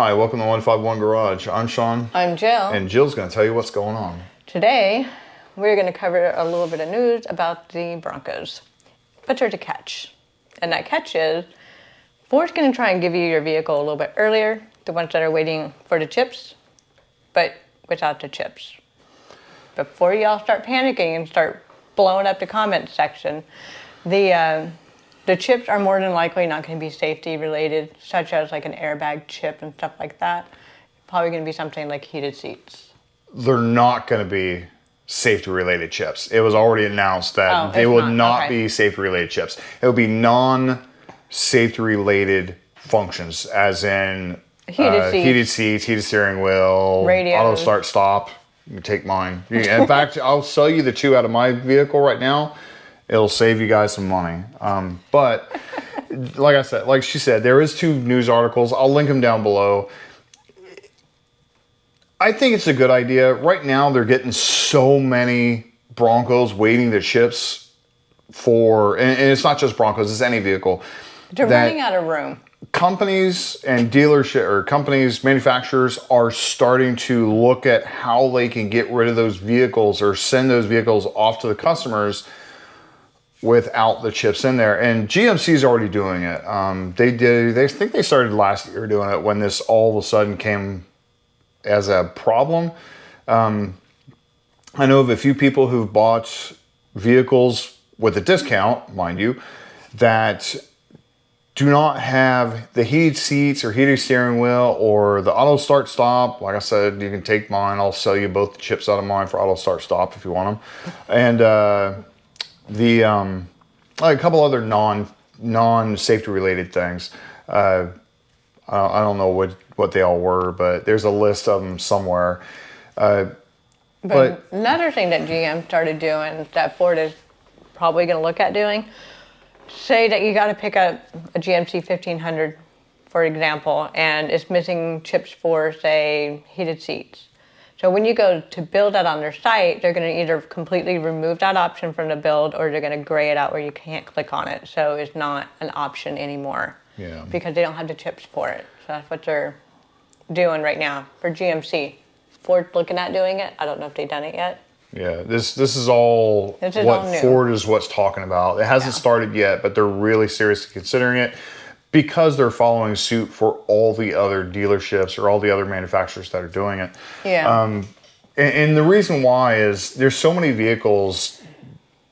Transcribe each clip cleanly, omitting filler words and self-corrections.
Hi, welcome to 151 Garage. I'm Sean. I'm Jill. And Jill's going to tell you what's going on. Today, we're going to cover a little bit of news about the Broncos. But there's a catch. And that catch is, Ford's going to try and give you your vehicle a little bit earlier, the ones that are waiting for the chips, but without the chips. Before y'all start panicking and start blowing up the comment section, the chips are more than likely not going to be safety related, such as like an airbag chip and stuff like that. Probably going to be something like heated seats. They're not going to be safety related chips. It was already announced that they will not be safety related chips. It will be non-safety related functions, as in heated seats, heated steering wheel, radios, auto start stop. You can take mine. In fact, I'll sell you the two out of my vehicle right now. It'll save you guys some money. But like she said, there is two news articles. I'll link them down below. I think it's a good idea. Right now, they're getting so many Broncos waiting the chips for, and it's not just Broncos, it's any vehicle. They're running out of room. Companies and manufacturers are starting to look at how they can get rid of those vehicles or send those vehicles off to the customers without the chips in there. And GMC is already doing it. They think they started last year doing it when this all of a sudden came as a problem. I know of a few people who've bought vehicles with a discount, mind you, that do not have the heated seats or heated steering wheel or the auto start stop. Like I said, you can take mine. I'll sell you both the chips out of mine for auto start stop if you want them. And like a couple other non-safety related things. I don't know what they all were, but there's a list of them somewhere. But another thing that GM started doing that Ford is probably going to look at doing, say that you got to pick up a GMC 1500, for example, and it's missing chips for, say, heated seats. So when you go to build that on their site, they're going to either completely remove that option from the build, or they're going to gray it out where you can't click on it. So it's not an option anymore. Yeah. Because they don't have the chips for it. So that's what they're doing right now for GMC. Ford's looking at doing it. I don't know if they've done it yet. Yeah, this is all what Ford is what's talking about. It hasn't started yet, but they're really seriously considering it, because they're following suit for all the other dealerships or all the other manufacturers that are doing it. Yeah. And the reason why is there's so many vehicles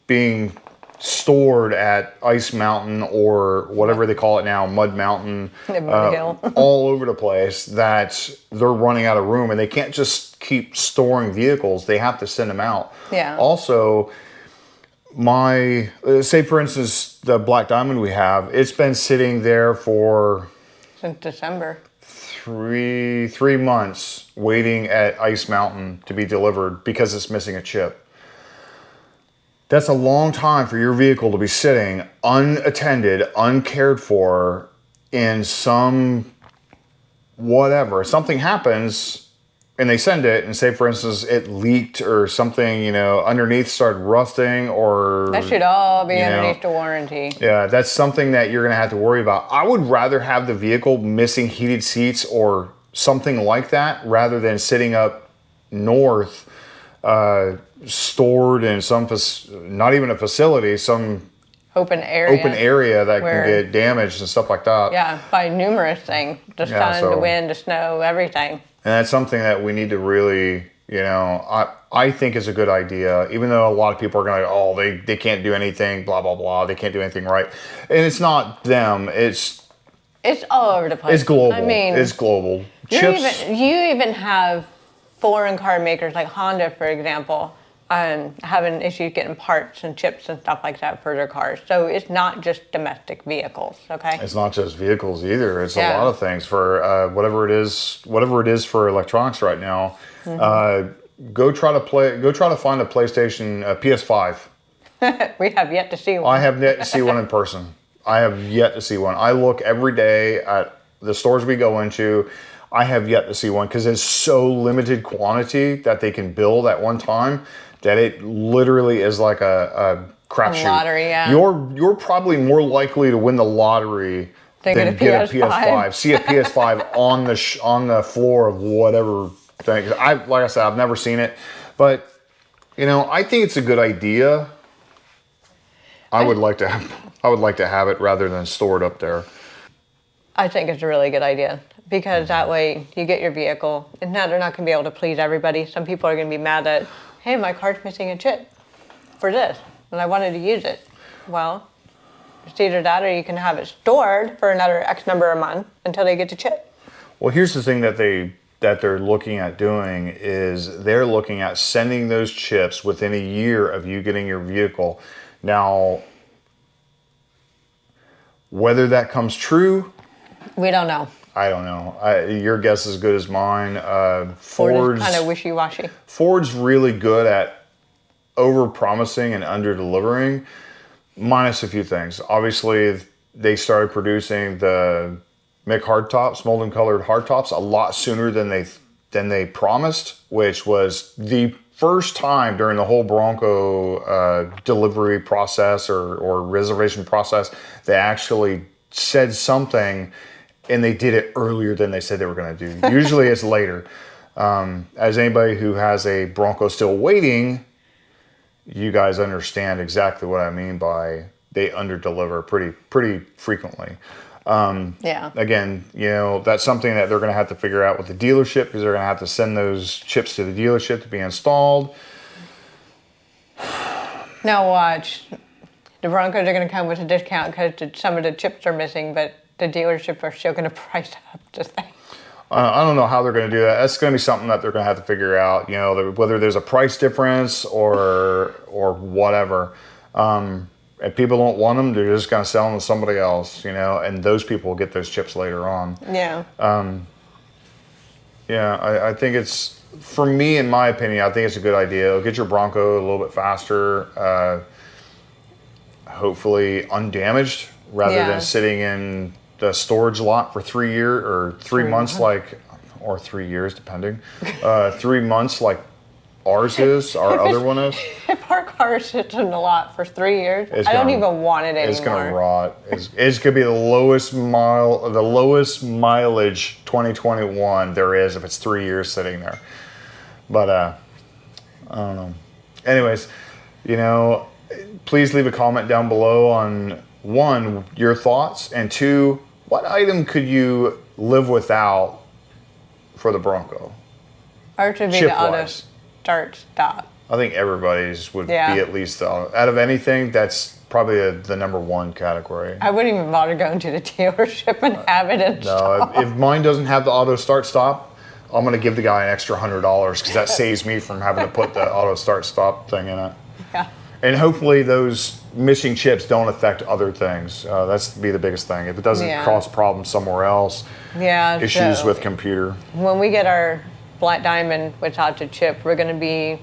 being stored at Ice Mountain or whatever they call it now, Mud Mountain, all over the place, that they're running out of room, and they can't just keep storing vehicles. They have to send them out. Yeah. Also, say for instance, the Black Diamond we have, it's been sitting there since December. Three months waiting at Ice Mountain to be delivered because it's missing a chip. That's a long time for your vehicle to be sitting unattended, uncared for in some whatever. Something happens and they send it, and say for instance it leaked or something, underneath started rusting, or that should all be underneath the warranty. Yeah, that's something that you're gonna have to worry about. I would rather have the vehicle missing heated seats or something like that rather than sitting up north, stored in some, not even a facility, some open area that can get damaged and stuff like that. Yeah, by numerous things, the sun, the wind, the snow, everything. And that's something that we need to really, I think is a good idea, even though a lot of people are going to go, they can't do anything, blah, blah, blah. They can't do anything right. And it's not them. It's all over the place. It's global. I mean, it's global. You even have foreign car makers like Honda, for example, having issues getting parts and chips and stuff like that for their cars. So it's not just domestic vehicles, okay? It's not just vehicles either. It's a lot of things for whatever it is for electronics right now. Mm-hmm. Go try to find a PlayStation, PS5. We have yet to see one. I have yet to see one in person. I have yet to see one. I look every day at the stores we go into. I have yet to see one because it's so limited quantity that they can build at one time that it literally is like a crapshoot. Lottery, yeah. You're probably more likely to win the lottery Then than get a get a PS5. See a PS5 on the floor of whatever thing. Like I said, I've never seen it, but I think it's a good idea. I would like to have it rather than store it up there. I think it's a really good idea because that way you get your vehicle, and now they're not going to be able to please everybody. Some people are going to be mad that, hey, my car's missing a chip for this, and I wanted to use it. Well, it's either that or you can have it stored for another X number of months until they get the chip. Well, here's the thing that they're looking at doing is they're looking at sending those chips within a year of you getting your vehicle. Now, whether that comes true, We don't know. I don't know. Your guess is as good as mine. Ford is kind of wishy-washy. Ford's really good at over-promising and under-delivering, minus a few things. Obviously, they started producing the MIG hardtops, molten colored hardtops, a lot sooner than they promised, which was the first time during the whole Bronco delivery process or reservation process they actually said something, and they did it earlier than they said they were going to do. Usually it's later. As anybody who has a Bronco still waiting, you guys understand exactly what I mean by they under-deliver pretty frequently. Yeah. Again, that's something that they're going to have to figure out with the dealership because they're going to have to send those chips to the dealership to be installed. Now watch. The Broncos are going to come with a discount because some of the chips are missing, but the dealership are still going to price up the thing. I don't know how they're going to do that. That's going to be something that they're going to have to figure out. Whether there's a price difference or whatever. If people don't want them, they're just going to sell them to somebody else. And those people will get those chips later on. Yeah. I think it's, for me, in my opinion, I think it's a good idea. It'll get your Bronco a little bit faster, hopefully undamaged, rather than sitting in the storage lot for 3 years or 3 months, or 3 years, depending. 3 months, like ours is, our other one is. If our car sits in the lot for 3 years, I don't even want it anymore. It's gonna rot. It's gonna be the lowest mileage 2021 there is if it's 3 years sitting there. But I don't know. Anyways, please leave a comment down below on 1, your thoughts, and 2, what item could you live without for the Bronco? Ours should be the auto start stop. I think everybody's would be at least out of anything. That's probably the number 1 category. I wouldn't even bother going to the dealership and have it installed. No, if mine doesn't have the auto start stop, I'm gonna give the guy an extra $100 because that saves me from having to put the auto start stop thing in it. Yeah. And hopefully those missing chips don't affect other things. That's be the biggest thing. If it doesn't cause problems somewhere else, issues with computer. When we get our Black Diamond without the chip, we're going to be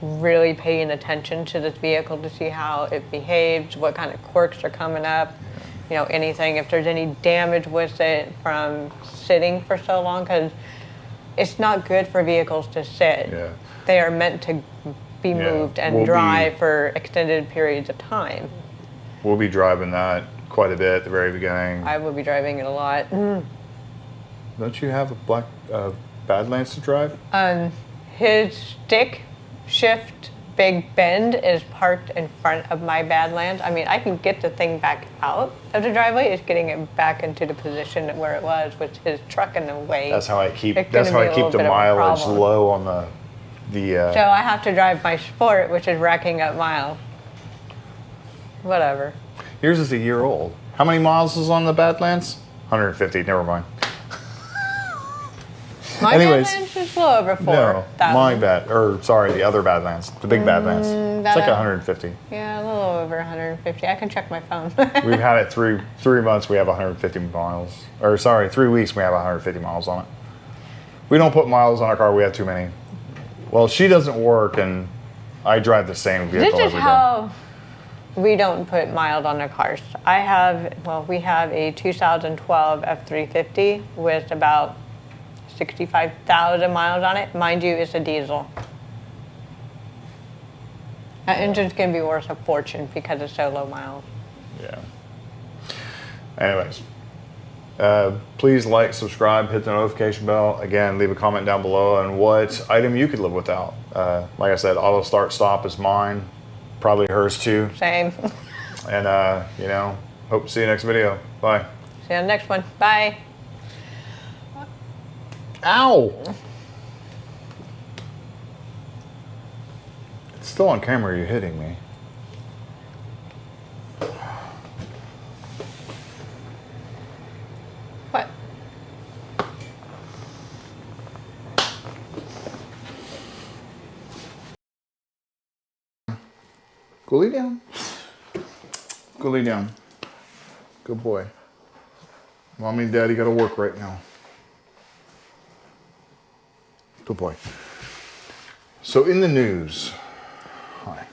really paying attention to this vehicle to see how it behaves, what kind of quirks are coming up, anything, if there's any damage with it from sitting for so long, because it's not good for vehicles to sit. Yeah. They are meant to be moved and drive for extended periods of time. We'll be driving that quite a bit at the very beginning. I will be driving it a lot. Don't you have a black Badlands to drive? His stick shift big bend is parked in front of my Badlands. I mean, I can get the thing back out of the driveway. It's getting it back into the position where it was with his truck in the way. That's how I keep the mileage low on the So I have to drive my Sport, which is racking up miles. Whatever. Yours is a year old. How many miles is on the Badlands? 150, never mind. My Badlands is a little over 4,000. No, the other Badlands, the big Badlands. It's like 150. Yeah, a little over 150. I can check my phone. We've had it three months, we have 150 miles. 3 weeks, we have 150 miles on it. We don't put miles on our car, we have too many. Well, she doesn't work, and I drive the same vehicle every day. This is how we don't put miles on our cars. We have a 2012 F350 with about 65,000 miles on it. Mind you, it's a diesel. That engine's gonna be worth a fortune because it's so low miles. Yeah. Anyways, Please like, subscribe, hit the notification bell. Again, leave a comment down below on what item you could live without. Like I said, auto start stop is mine. Probably hers too. Same. And, you know, hope to see you next video. Bye. See you on the next one. Bye. Ow! It's still on camera, you're hitting me. What? Go lay down. Go lay down. Good boy. Mommy and Daddy gotta work right now. Good boy. So in the news, hi.